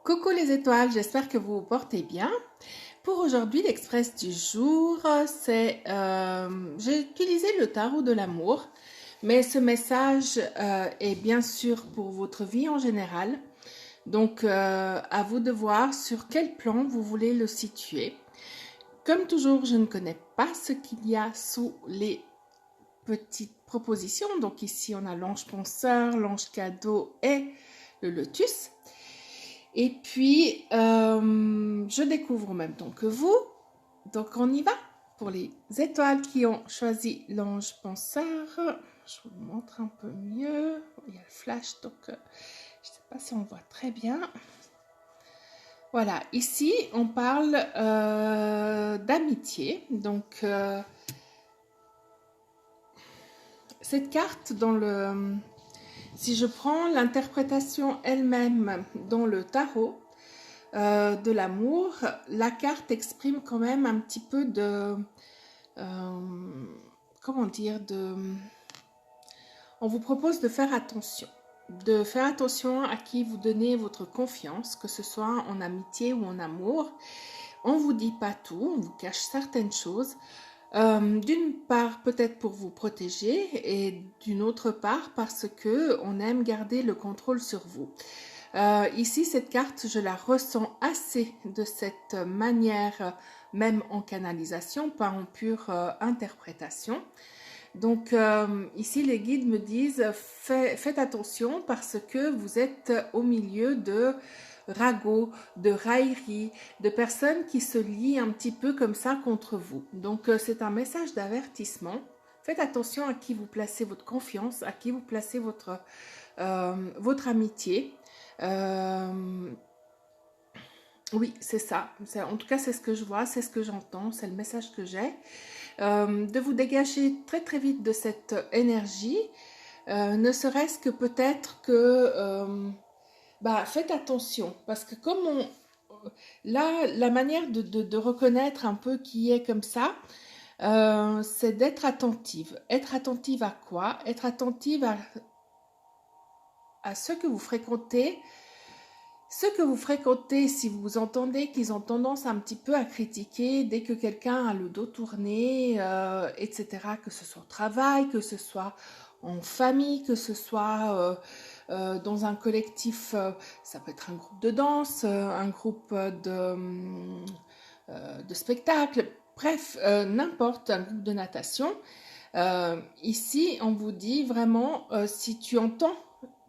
Coucou les étoiles, j'espère que vous vous portez bien. Pour aujourd'hui, l'express du jour, j'ai utilisé le tarot de l'amour, mais ce message est bien sûr pour votre vie en général. Donc, à vous de voir sur quel plan vous voulez le situer. Comme toujours, je ne connais pas ce qu'il y a sous les petites propositions. Donc ici, on a l'ange penseur, l'ange cadeau et le lotus. Et puis, je découvre en même temps que vous. Donc, on y va pour les étoiles qui ont choisi l'ange penseur. Je vous le montre un peu mieux. Il y a le flash, donc je ne sais pas si on voit très bien. Voilà, ici, on parle d'amitié. Donc, cette carte dans le... Si je prends l'interprétation elle-même dans le tarot, de l'amour, la carte exprime quand même un petit peu de... comment dire on vous propose de faire attention. De faire attention à qui vous donnez votre confiance, que ce soit en amitié ou en amour. On ne vous dit pas tout, on vous cache certaines choses. D'une part peut-être pour vous protéger et d'une autre part parce que on aime garder le contrôle sur vous. Ici, cette carte, je la ressens assez de cette manière, même en canalisation, pas en pure interprétation. Donc, ici, les guides me disent, faites attention parce que vous êtes au milieu de ragots, de railleries, de personnes qui se lient un petit peu comme ça contre vous. Donc, c'est un message d'avertissement. Faites attention à qui vous placez votre confiance, à qui vous placez votre amitié. Oui, c'est ça. En tout cas, c'est ce que je vois, c'est ce que j'entends, c'est le message que j'ai. De vous dégager très très vite de cette énergie, ne serait-ce que peut-être que faites attention, parce que comme là, la manière de reconnaître un peu qui est comme ça, c'est d'être attentive. Être attentive à quoi? Être attentive à ce que vous fréquentez. Ceux que vous fréquentez, si vous entendez qu'ils ont tendance un petit peu à critiquer dès que quelqu'un a le dos tourné, etc., que ce soit au travail, que ce soit en famille, que ce soit dans un collectif, ça peut être un groupe de danse, un groupe de spectacle, bref, n'importe, un groupe de natation. Ici, on vous dit vraiment, si tu entends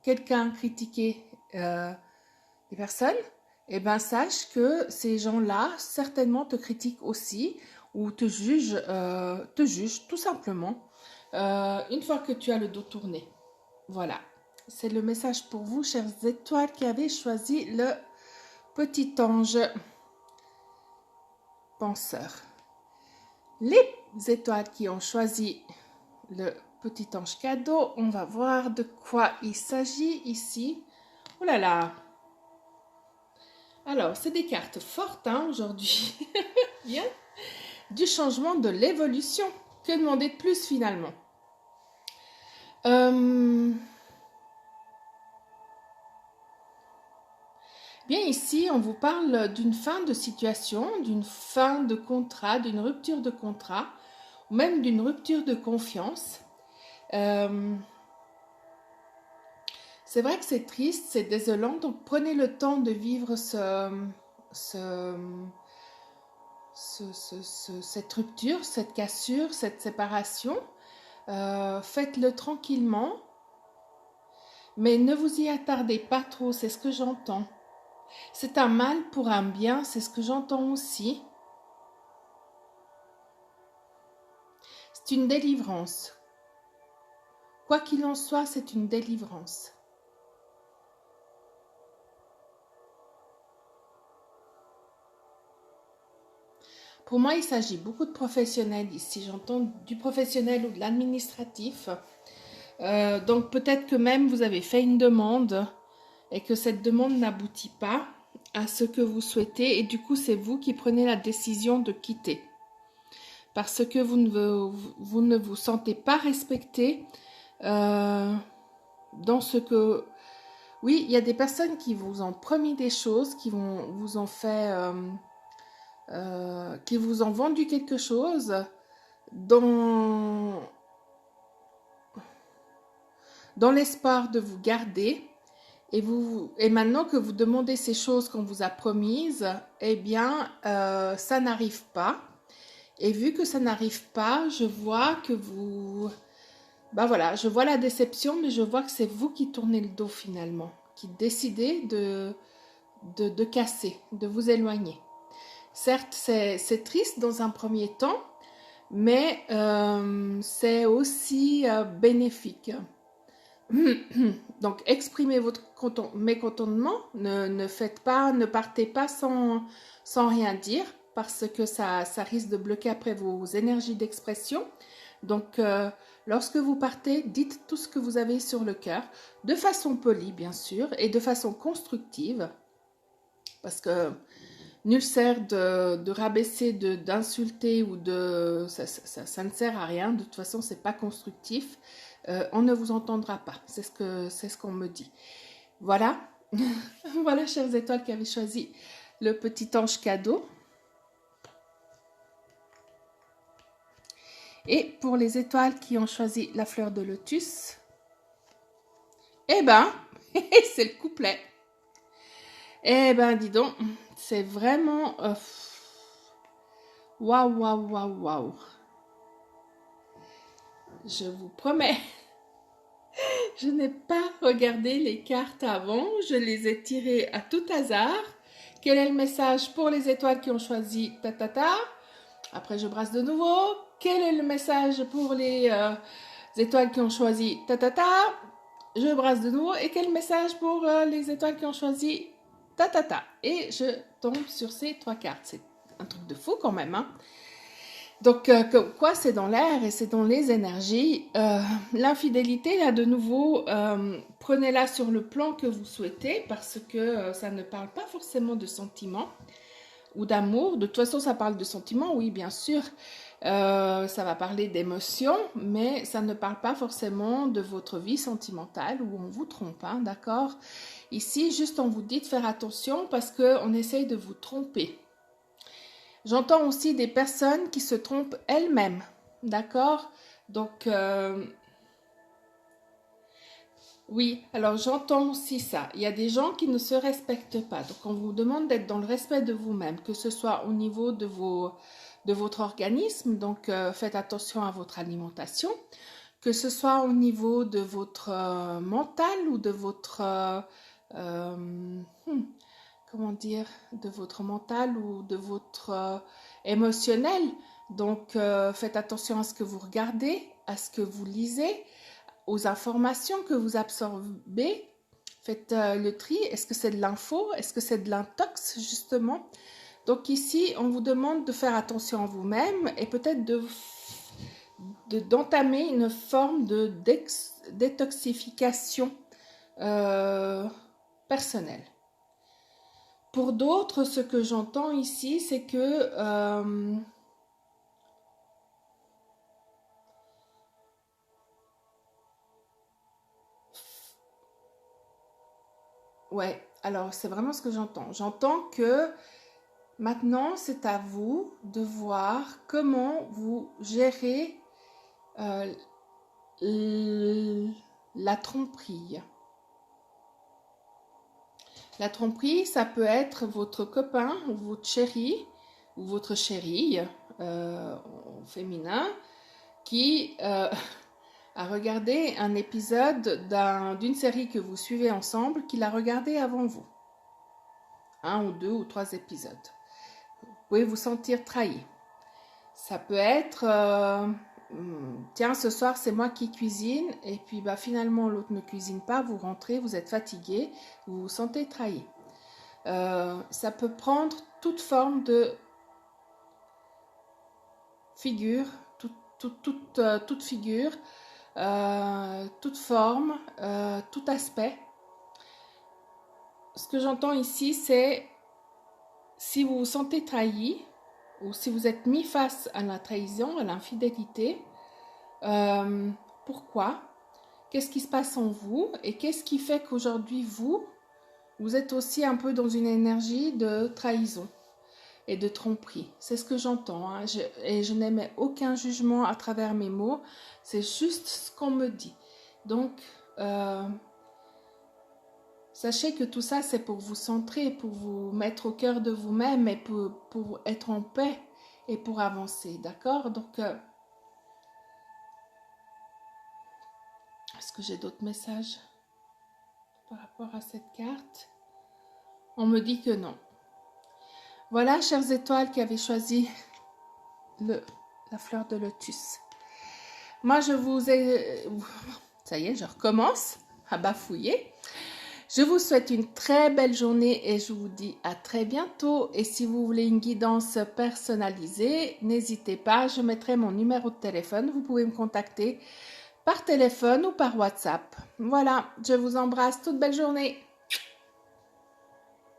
quelqu'un critiquer des personnes, eh ben sache que ces gens-là certainement te critiquent aussi ou te jugent tout simplement une fois que tu as le dos tourné. Voilà, c'est le message pour vous, chères étoiles, qui avez choisi le petit ange penseur. Les étoiles qui ont choisi le petit ange cadeau, on va voir de quoi il s'agit ici. Oh là là! Alors, c'est des cartes fortes aujourd'hui. Bien. Du changement, de l'évolution. Que demander de plus finalement? Bien, ici, on vous parle d'une fin de situation, d'une fin de contrat, d'une rupture de contrat, ou même d'une rupture de confiance. C'est vrai que c'est triste, c'est désolant, donc prenez le temps de vivre cette rupture, cette cassure, cette séparation. Faites-le tranquillement, mais ne vous y attardez pas trop, c'est ce que j'entends. C'est un mal pour un bien, c'est ce que j'entends aussi. C'est une délivrance. Quoi qu'il en soit, c'est une délivrance. Pour moi, il s'agit beaucoup de professionnels ici. J'entends du professionnel ou de l'administratif. Donc peut-être que même vous avez fait une demande et que cette demande n'aboutit pas à ce que vous souhaitez et du coup c'est vous qui prenez la décision de quitter parce que vous ne vous sentez pas respecté dans ce que Oui, il y a des personnes qui vous ont promis des choses, qui vous ont fait, qui vous ont vendu quelque chose dans, dans l'espoir de vous garder. Et maintenant que vous demandez ces choses qu'on vous a promises, eh bien, ça n'arrive pas. Et vu que ça n'arrive pas, je vois que vous... Ben voilà, je vois la déception, mais je vois que c'est vous qui tournez le dos finalement, qui décidez de casser, de vous éloigner. Certes, c'est triste dans un premier temps, mais c'est aussi bénéfique. Donc, exprimez votre mécontentement, ne partez pas sans rien dire, parce que ça risque de bloquer après vos énergies d'expression. Donc, lorsque vous partez, dites tout ce que vous avez sur le cœur, de façon polie, bien sûr, et de façon constructive, parce que nul sert de rabaisser, d'insulter ou de... Ça ne sert à rien, de toute façon, c'est pas constructif. On ne vous entendra pas, c'est ce qu'on me dit. Voilà, voilà, chères étoiles qui avaient choisi le petit ange cadeau. Et pour les étoiles qui ont choisi la fleur de lotus, eh ben, c'est le couplet. Eh ben, dis donc, c'est vraiment... Waouh, waouh, waouh, waouh. Je vous promets, je n'ai pas regardé les cartes avant, je les ai tirées à tout hasard. Quel est le message pour les étoiles qui ont choisi ta. Après, je brasse de nouveau. Quel est le message pour les étoiles qui ont choisi ta. Je brasse de nouveau. Et quel message pour les étoiles qui ont choisi ta. Et je tombe sur ces 3 cartes. C'est un truc de fou quand même, hein. Donc, comme quoi, c'est dans l'air et c'est dans les énergies. L'infidélité, là, de nouveau, prenez-la sur le plan que vous souhaitez parce que ça ne parle pas forcément de sentiments ou d'amour. De toute façon, ça parle de sentiments, oui, bien sûr. Ça va parler d'émotions, mais ça ne parle pas forcément de votre vie sentimentale où on vous trompe, hein, d'accord? Ici, juste on vous dit de faire attention parce qu'on essaye de vous tromper. J'entends aussi des personnes qui se trompent elles-mêmes, d'accord? Donc, oui, alors j'entends aussi ça. Il y a des gens qui ne se respectent pas. Donc, on vous demande d'être dans le respect de vous-même, que ce soit au niveau de votre organisme. Donc, faites attention à votre alimentation. Que ce soit au niveau de votre mental ou de votre... comment dire, de votre mental ou de votre émotionnel. Donc, faites attention à ce que vous regardez, à ce que vous lisez, aux informations que vous absorbez. Faites le tri. Est-ce que c'est de l'info? Est-ce que c'est de l'intox, justement? Donc ici, on vous demande de faire attention à vous-même et peut-être d'entamer une forme de détoxification personnelle. Pour d'autres, ce que j'entends ici, c'est que ouais, alors c'est vraiment ce que j'entends. J'entends que maintenant, c'est à vous de voir comment vous gérez la tromperie. La tromperie, ça peut être votre copain ou votre chéri ou votre chérie au féminin qui a regardé un épisode d'une série que vous suivez ensemble, qu'il a regardé avant vous. 1 ou 2 ou 3 épisodes. Vous pouvez vous sentir trahi. Ça peut être tiens, ce soir c'est moi qui cuisine et puis finalement l'autre ne cuisine pas, vous rentrez, vous êtes fatigué, vous vous sentez trahi. Ça peut prendre toute forme de figure, toute figure, toute forme, tout aspect. Ce que j'entends ici, c'est si vous vous sentez trahi ou si vous êtes mis face à la trahison, à l'infidélité, pourquoi? qu'est-ce qui se passe en vous et qu'est-ce qui fait qu'aujourd'hui, vous êtes aussi un peu dans une énergie de trahison et de tromperie. C'est ce que j'entends, hein. Et je n'émets aucun jugement à travers mes mots. C'est juste ce qu'on me dit. Donc, sachez que tout ça, c'est pour vous centrer, pour vous mettre au cœur de vous-même et pour être en paix et pour avancer. D'accord? Donc, est-ce que j'ai d'autres messages par rapport à cette carte? On me dit que non. Voilà, chères étoiles qui avaient choisi la fleur de lotus. Moi, je vous ai... Ça y est, je recommence à bafouiller. Je vous souhaite une très belle journée et je vous dis à très bientôt. Et si vous voulez une guidance personnalisée, n'hésitez pas, je mettrai mon numéro de téléphone. Vous pouvez me contacter par téléphone ou par WhatsApp. Voilà, je vous embrasse. Toute belle journée.